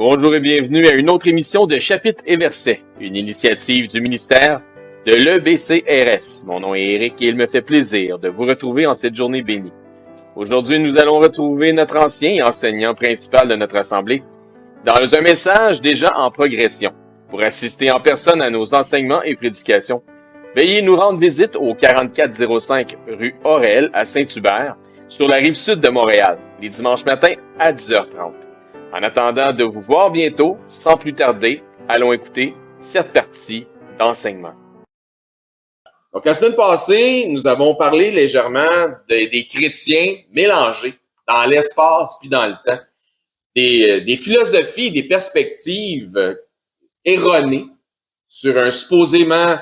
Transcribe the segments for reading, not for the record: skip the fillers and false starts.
Bonjour et bienvenue à une autre émission de Chapitres et Versets, une initiative du ministère de l'EBCRS. Mon nom est Éric et il me fait plaisir de vous retrouver en cette journée bénie. Aujourd'hui, nous allons retrouver notre ancien enseignant principal de notre assemblée dans un message déjà en progression. Pour assister en personne à nos enseignements et prédications, veuillez nous rendre visite au 4405 rue Aurel à Saint-Hubert, sur la rive sud de Montréal, les dimanches matins à 10h30. En attendant de vous voir bientôt, sans plus tarder, allons écouter cette partie d'enseignement. Donc, la semaine passée, nous avons parlé légèrement des chrétiens mélangés dans l'espace puis dans le temps. Des philosophies, des perspectives erronées sur un supposément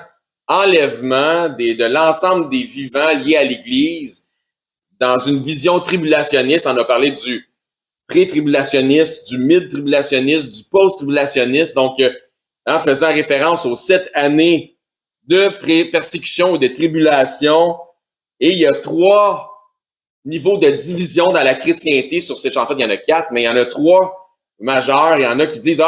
enlèvement de l'ensemble des vivants liés à l'Église dans une vision tribulationniste. On a parlé du pré-tribulationniste, du mid-tribulationniste, du post-tribulationniste, donc en faisant référence aux 7 années de persécution ou de tribulation. Et il y a 3 niveaux de division dans la chrétienté sur ces champs. En fait, il y en a 4, mais il y en a 3 majeurs. Il y en a qui disent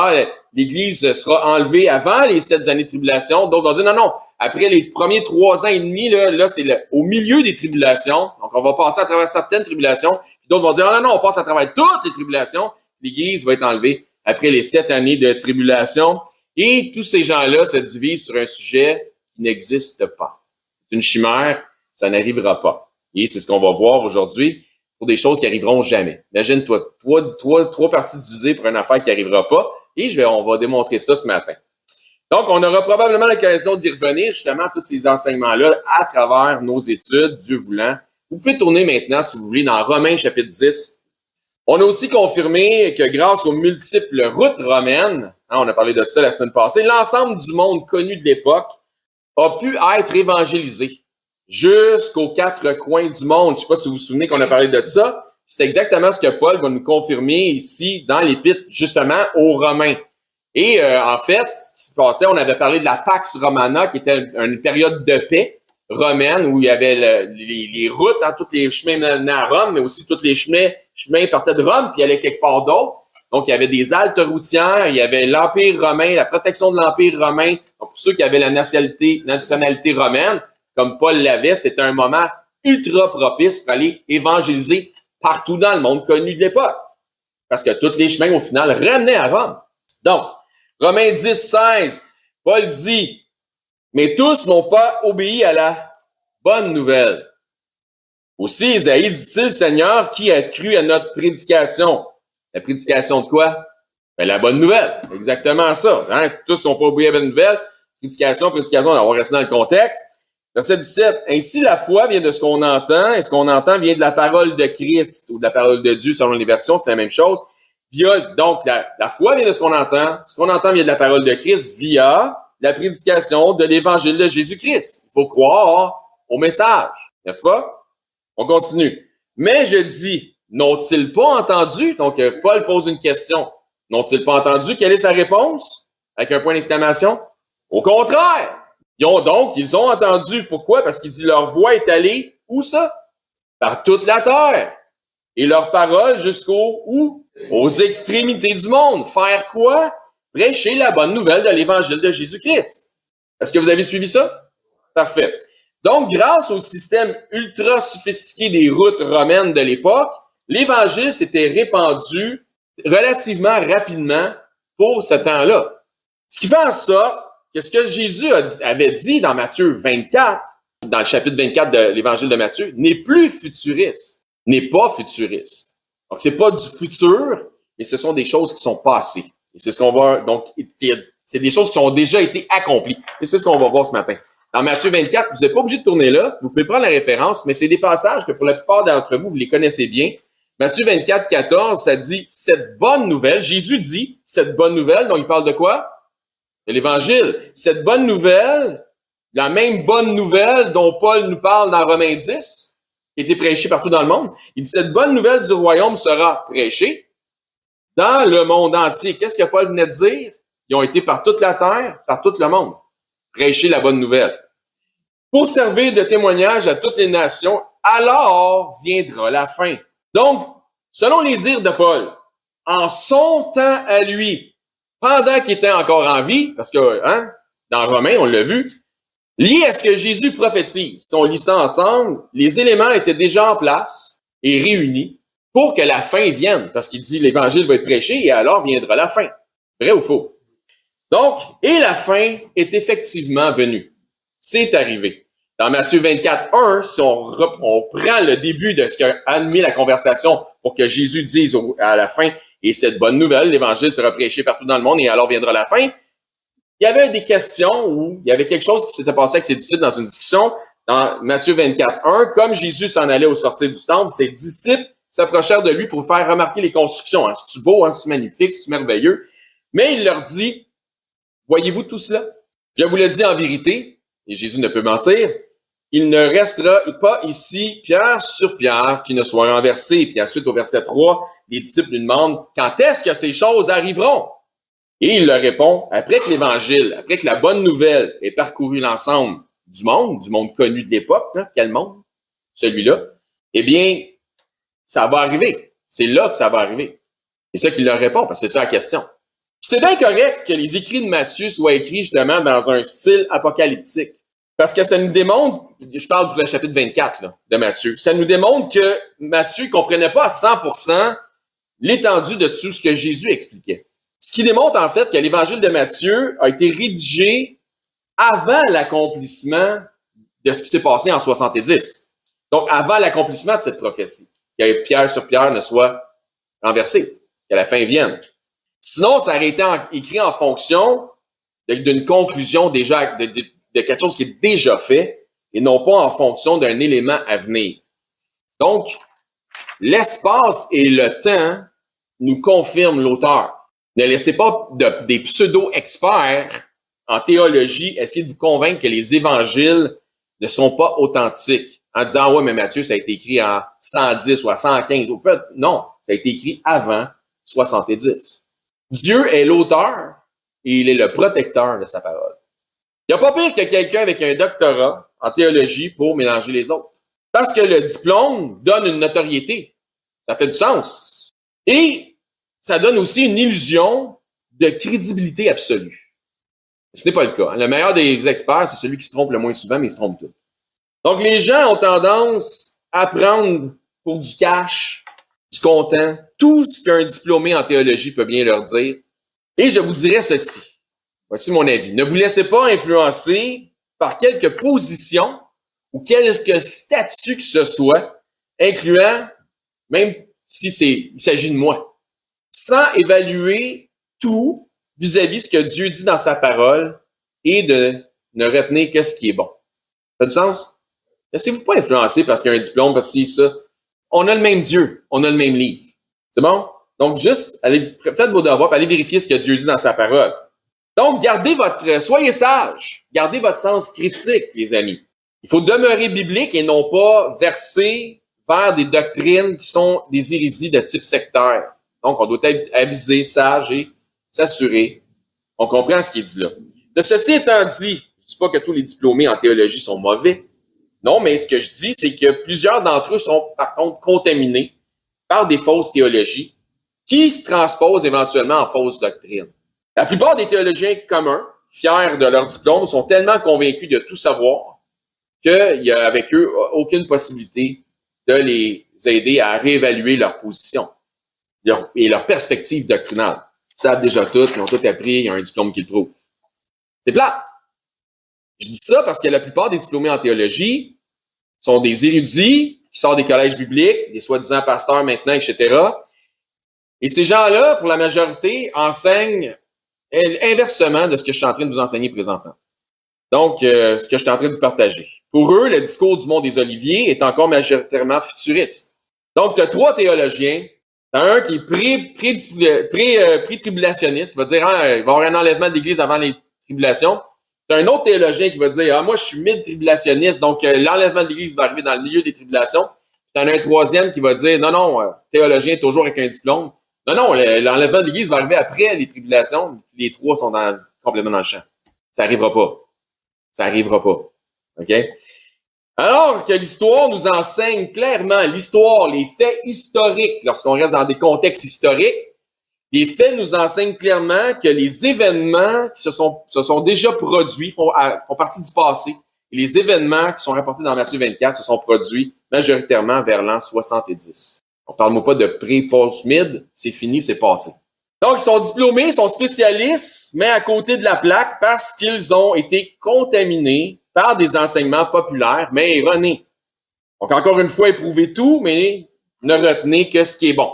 l'Église sera enlevée avant les 7 années de tribulation. D'autres vont dire non. Après les premiers 3 ans et demi, là c'est au milieu des tribulations. Donc, on va passer à travers certaines tribulations. Puis d'autres vont dire non, on passe à travers toutes les tribulations. L'Église va être enlevée après les 7 années de tribulation. Et tous ces gens-là se divisent sur un sujet qui n'existe pas. C'est une chimère, ça n'arrivera pas. Et c'est ce qu'on va voir aujourd'hui pour des choses qui arriveront jamais. Imagine-toi, 3 parties divisées pour une affaire qui n'arrivera pas. Et on va démontrer ça ce matin. Donc, on aura probablement l'occasion d'y revenir, justement, à tous ces enseignements-là à travers nos études, Dieu voulant. Vous pouvez tourner maintenant, si vous voulez, dans Romains chapitre 10. On a aussi confirmé que grâce aux multiples routes romaines, on a parlé de ça la semaine passée, l'ensemble du monde connu de l'époque a pu être évangélisé jusqu'aux 4 coins du monde. Je ne sais pas si vous vous souvenez qu'on a parlé de ça. C'est exactement ce que Paul va nous confirmer ici dans l'épître, justement, aux Romains. Et en fait, ce qui se passait, on avait parlé de la Pax Romana, qui était une période de paix romaine, où il y avait les routes, tous les chemins menaient à Rome, mais aussi tous les chemins partaient de Rome, puis allaient quelque part d'autre. Donc, il y avait des haltes routières, il y avait l'Empire romain, la protection de l'Empire romain. Donc, pour ceux qui avaient la nationalité romaine, comme Paul l'avait, c'était un moment ultra propice pour aller évangéliser partout dans le monde connu de l'époque. Parce que tous les chemins, au final, ramenaient à Rome. Donc, Romains 10, 16, Paul dit, « Mais tous n'ont pas obéi à la bonne nouvelle. Aussi, Isaïe dit-il, Seigneur, qui a cru à notre prédication? » La prédication de quoi? Ben, la bonne nouvelle. Exactement ça. Hein? Tous n'ont pas obéi à la bonne nouvelle. Prédication, on va rester dans le contexte. Verset 17. Ainsi, la foi vient de ce qu'on entend, et ce qu'on entend vient de la parole de Christ, ou de la parole de Dieu, selon les versions, c'est la même chose. Donc, la foi vient de ce qu'on entend vient de la parole de Christ via la prédication de l'évangile de Jésus-Christ. Il faut croire au message, n'est-ce pas? On continue. Mais je dis, n'ont-ils pas entendu? Donc, Paul pose une question. N'ont-ils pas entendu? Quelle est sa réponse? Avec un point d'exclamation. Au contraire! Ils ont entendu. Pourquoi? Parce qu'il dit, leur voix est allée, où ça? Par toute la terre. Et leur parole aux extrémités du monde. Faire quoi? Prêcher la bonne nouvelle de l'évangile de Jésus-Christ. Est-ce que vous avez suivi ça? Parfait. Donc, grâce au système ultra sophistiqué des routes romaines de l'époque, l'évangile s'était répandu relativement rapidement pour ce temps-là. Ce qui fait en sorte que ce que Jésus avait dit dans Matthieu 24, dans le chapitre 24 de l'évangile de Matthieu, n'est plus futuriste, n'est pas futuriste. Donc, c'est pas du futur, mais ce sont des choses qui sont passées. Et c'est ce qu'on va, donc, c'est des choses qui ont déjà été accomplies. Et c'est ce qu'on va voir ce matin. Dans Matthieu 24, vous n'êtes pas obligé de tourner là, vous pouvez prendre la référence, mais c'est des passages que pour la plupart d'entre vous, vous les connaissez bien. Matthieu 24, 14, ça dit, cette bonne nouvelle, Jésus dit, cette bonne nouvelle, donc il parle de quoi? De l'Évangile. Cette bonne nouvelle, la même bonne nouvelle dont Paul nous parle dans Romains 10, qui a été prêchée partout dans le monde, il dit, cette bonne nouvelle du royaume sera prêchée dans le monde entier. Qu'est-ce que Paul venait de dire? Ils ont été par toute la terre, par tout le monde. Prêcher la bonne nouvelle. Pour servir de témoignage à toutes les nations, alors viendra la fin. Donc, selon les dires de Paul, en son temps à lui, pendant qu'il était encore en vie, parce que dans Romains, on l'a vu, lié à ce que Jésus prophétise. Si on lit ça ensemble, les éléments étaient déjà en place et réunis pour que la fin vienne, parce qu'il dit l'Évangile va être prêché et alors viendra la fin. Vrai ou faux? Donc, et la fin est effectivement venue. C'est arrivé. Dans Matthieu 24, 1, si on prend le début de ce qui a animé la conversation pour que Jésus dise à la fin, et cette bonne nouvelle, l'Évangile sera prêché partout dans le monde et alors viendra la fin, il y avait des questions où il y avait quelque chose qui s'était passé avec ses disciples dans une discussion. Dans Matthieu 24, 1, comme Jésus s'en allait au sortir du temple, ses disciples s'approchèrent de lui pour faire remarquer les constructions. C'est-tu beau, c'est-tu magnifique, c'est-tu merveilleux? Mais il leur dit, voyez-vous tout cela? Je vous le dis en vérité, et Jésus ne peut mentir, il ne restera pas ici pierre sur pierre qui ne soit renversée. Puis ensuite, au verset 3, les disciples lui demandent, quand est-ce que ces choses arriveront? Et il leur répond, après que l'Évangile, après que la bonne nouvelle ait parcouru l'ensemble du monde connu de l'époque, quel monde? Celui-là. Eh bien, ça va arriver. C'est là que ça va arriver. C'est ça qu'il leur répond, parce que c'est ça la question. C'est bien correct que les écrits de Matthieu soient écrits justement dans un style apocalyptique. Parce que ça nous démontre, je parle du chapitre 24 de Matthieu, ça nous démontre que Matthieu ne comprenait pas à 100% l'étendue de tout ce que Jésus expliquait. Ce qui démontre en fait que l'évangile de Matthieu a été rédigé avant l'accomplissement de ce qui s'est passé en 70. Donc avant l'accomplissement de cette prophétie, que pierre sur pierre ne soit renversée, que la fin vienne. Sinon, ça aurait été écrit en fonction d'une conclusion déjà, de quelque chose qui est déjà fait et non pas en fonction d'un élément à venir. Donc, l'espace et le temps nous confirment l'auteur. Ne laissez pas des pseudo-experts en théologie essayer de vous convaincre que les évangiles ne sont pas authentiques en disant « Ah ouais, mais Matthieu, ça a été écrit en 110 ou à 115. » Non, ça a été écrit avant 70. Dieu est l'auteur et il est le protecteur de sa parole. Il n'y a pas pire que quelqu'un avec un doctorat en théologie pour mélanger les autres. Parce que le diplôme donne une notoriété. Ça fait du sens. Et ça donne aussi une illusion de crédibilité absolue. Ce n'est pas le cas. Le meilleur des experts, c'est celui qui se trompe le moins souvent, mais il se trompe tout. Donc, les gens ont tendance à prendre pour du cash, du content, tout ce qu'un diplômé en théologie peut bien leur dire. Et je vous dirais ceci. Voici mon avis. Ne vous laissez pas influencer par quelque position ou quelque statut que ce soit, incluant, même si il s'agit de moi, sans évaluer tout vis-à-vis ce que Dieu dit dans sa parole et de ne retenir que ce qui est bon. Ça a du sens? Laissez-vous pas influencer parce qu'il y a un diplôme, parce que c'est ça. On a le même Dieu, on a le même livre. C'est bon? Donc, juste, faites vos devoirs et allez vérifier ce que Dieu dit dans sa parole. Donc, soyez sages, gardez votre sens critique, les amis. Il faut demeurer biblique et non pas verser vers des doctrines qui sont des hérésies de type sectaire. Donc, on doit être avisé, sage et s'assurer. On comprend ce qui est dit là. De ceci étant dit, je ne dis pas que tous les diplômés en théologie sont mauvais. Non, mais ce que je dis, c'est que plusieurs d'entre eux sont, par contre, contaminés par des fausses théologies qui se transposent éventuellement en fausses doctrines. La plupart des théologiens communs, fiers de leur diplôme, sont tellement convaincus de tout savoir qu'il y a avec eux aucune possibilité de les aider à réévaluer leur position et leur perspective doctrinale. Ils savent déjà tout, ils ont tout appris, il y a un diplôme qui le prouve. C'est plat. Je dis ça parce que la plupart des diplômés en théologie sont des érudits qui sortent des collèges bibliques, des soi-disant pasteurs maintenant, etc. Et ces gens-là, pour la majorité, enseignent inversement de ce que je suis en train de vous enseigner présentement. Donc, ce que je suis en train de vous partager. Pour eux, le discours du mont des Oliviers est encore majoritairement futuriste. Donc, tu as trois théologiens. Tu as un qui est pré-tribulationniste, qui va dire il va y avoir un enlèvement de l'Église avant les tribulations. Tu as un autre théologien qui va dire moi, je suis mid-tribulationniste, donc l'enlèvement de l'Église va arriver dans le milieu des tribulations. Tu en as un troisième qui va dire non, théologien toujours avec un diplôme. Non, l'enlèvement de l'Église va arriver après les tribulations. Les trois sont complètement dans le champ. Ça arrivera pas. Ça arrivera pas. OK? Alors que l'histoire nous enseigne clairement, l'histoire, les faits historiques, lorsqu'on reste dans des contextes historiques, Les faits nous enseignent clairement que les événements qui se sont déjà produits font partie du passé. Et les événements qui sont rapportés dans Matthieu 24 se sont produits majoritairement vers l'an 70. On parle pas de pré-post-mid, c'est fini, c'est passé. Donc, ils sont diplômés, ils sont spécialistes, mais à côté de la plaque parce qu'ils ont été contaminés par des enseignements populaires, mais erronés. Donc, encore une fois, éprouvez tout, mais ne retenez que ce qui est bon.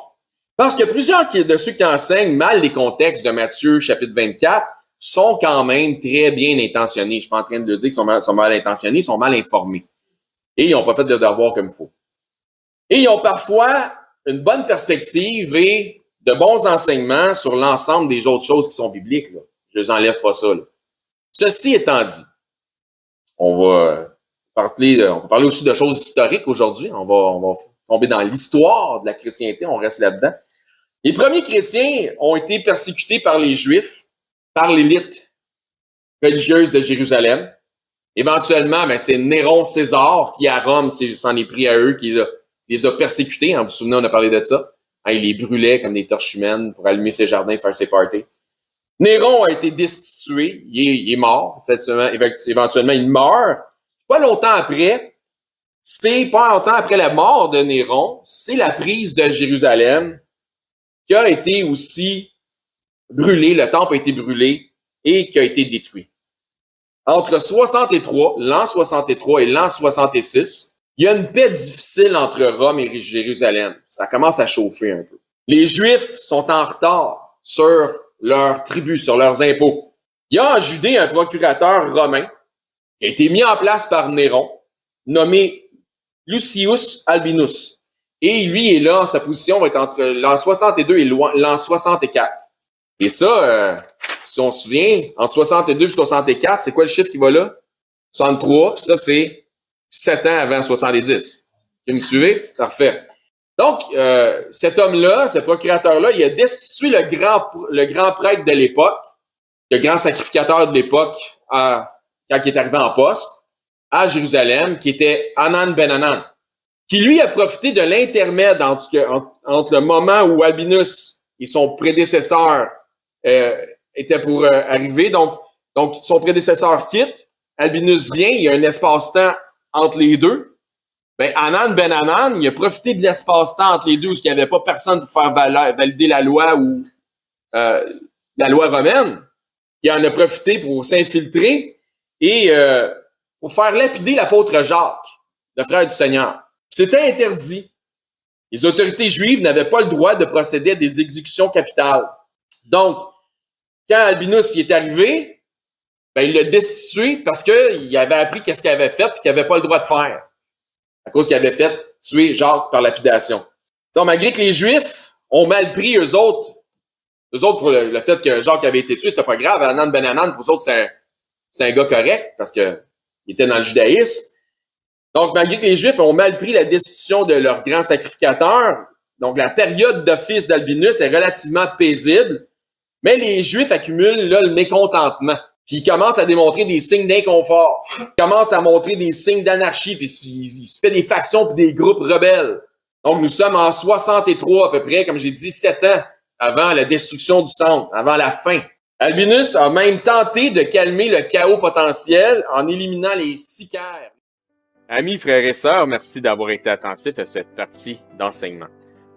Parce que plusieurs de ceux qui enseignent mal les contextes de Matthieu, chapitre 24, sont quand même très bien intentionnés. Je suis pas en train de le dire qu'ils sont mal intentionnés, ils sont mal informés. Et ils n'ont pas fait de devoir comme il faut. Et ils ont parfois une bonne perspective et de bons enseignements sur l'ensemble des autres choses qui sont bibliques. Là. Je les enlève pas ça. Là. Ceci étant dit, on va parler aussi de choses historiques aujourd'hui. On va tomber dans l'histoire de la chrétienté, on reste là-dedans. Les premiers chrétiens ont été persécutés par les Juifs, par l'élite religieuse de Jérusalem. Éventuellement, c'est Néron César qui, à Rome, s'en est pris à eux, qui les a persécutés. Vous vous souvenez, on a parlé de ça. Il les brûlait comme des torches humaines pour allumer ses jardins, faire ses parties. Néron a été destitué. Il est mort. Éventuellement, il meurt. Pas longtemps après la mort de Néron, c'est la prise de Jérusalem qui a été aussi brûlée. Le temple a été brûlé et qui a été détruit. Entre l'an 63 et l'an 66, il y a une paix difficile entre Rome et Jérusalem. Ça commence à chauffer un peu. Les Juifs sont en retard sur leur tribut, sur leurs impôts. Il y a en Judée un procurateur romain qui a été mis en place par Néron, nommé Lucius Albinus. Et lui est là, sa position va être entre l'an 62 et l'an 64. Et ça, si on se souvient, entre 62 et 64, c'est quoi le chiffre qui va là? 63, puis ça, c'est 7 ans avant 70. Vous me suivez? Parfait. Donc, cet homme-là, ce procurateur-là, il a destitué le grand prêtre de l'époque, le grand sacrificateur de l'époque, quand il est arrivé en poste, à Jérusalem, qui était Hanan ben Hanan, qui lui a profité de l'intermède entre le moment où Albinus et son prédécesseur étaient pour arriver. Donc, son prédécesseur quitte, Albinus vient, il y a un espace-temps entre les deux. Hanan ben Hanan, il a profité de l'espace-temps entre les deux où il n'y avait pas personne pour faire valider la loi ou la loi romaine. Il en a profité pour s'infiltrer et pour faire lapider l'apôtre Jacques, le frère du Seigneur. C'était interdit. Les autorités juives n'avaient pas le droit de procéder à des exécutions capitales. Donc, quand Albinus y est arrivé, il l'a destitué parce qu'il avait appris qu'est-ce qu'il avait fait et qu'il n'avait pas le droit de faire. À cause qu'il avait fait tuer Jacques par lapidation. Donc, malgré que les Juifs ont mal pris eux autres pour le fait que Jacques avait été tué, c'était pas grave. Hanan ben Hanan, pour eux autres, c'est un gars correct parce que il était dans le judaïsme. Donc, malgré que les Juifs ont mal pris la destitution de leur grand sacrificateur, donc la période d'office d'Albinus est relativement paisible, mais les Juifs accumulent là le mécontentement. Puis ils commencent à démontrer des signes d'inconfort. Ils commencent à montrer des signes d'anarchie, puis il se fait des factions puis des groupes rebelles. Donc, nous sommes en 63 à peu près, comme j'ai dit, 7 ans avant la destruction du temple, avant la fin. Albinus a même tenté de calmer le chaos potentiel en éliminant les sicaires. Amis, frères et sœurs, merci d'avoir été attentifs à cette partie d'enseignement.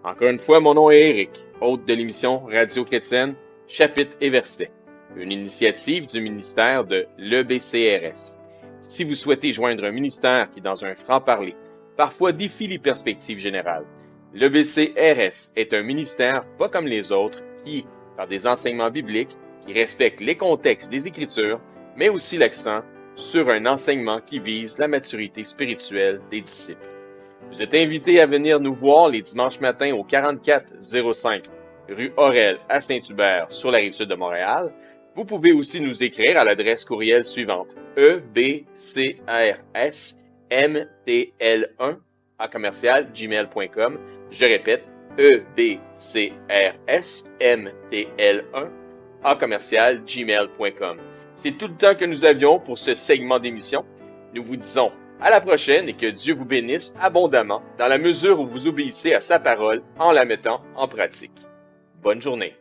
Encore une fois, mon nom est Éric, hôte de l'émission Radio Chrétienne, Chapitres et Versets, une initiative du ministère de l'EBCRS. Si vous souhaitez joindre un ministère qui, dans un franc-parler, parfois défie les perspectives générales, l'EBCRS est un ministère pas comme les autres qui, par des enseignements bibliques, qui respectent les contextes des Écritures, mais aussi l'accent sur un enseignement qui vise la maturité spirituelle des disciples. Vous êtes invités à venir nous voir les dimanches matins au 4405 rue Aurel à Saint-Hubert sur la Rive-Sud de Montréal. Vous pouvez aussi nous écrire à l'adresse courriel suivante ebcrs-mtl1@gmail.com. Je répète, ebcrs-mtl1@gmail.com. C'est tout le temps que nous avions pour ce segment d'émission. Nous vous disons à la prochaine et que Dieu vous bénisse abondamment dans la mesure où vous obéissez à sa parole en la mettant en pratique. Bonne journée.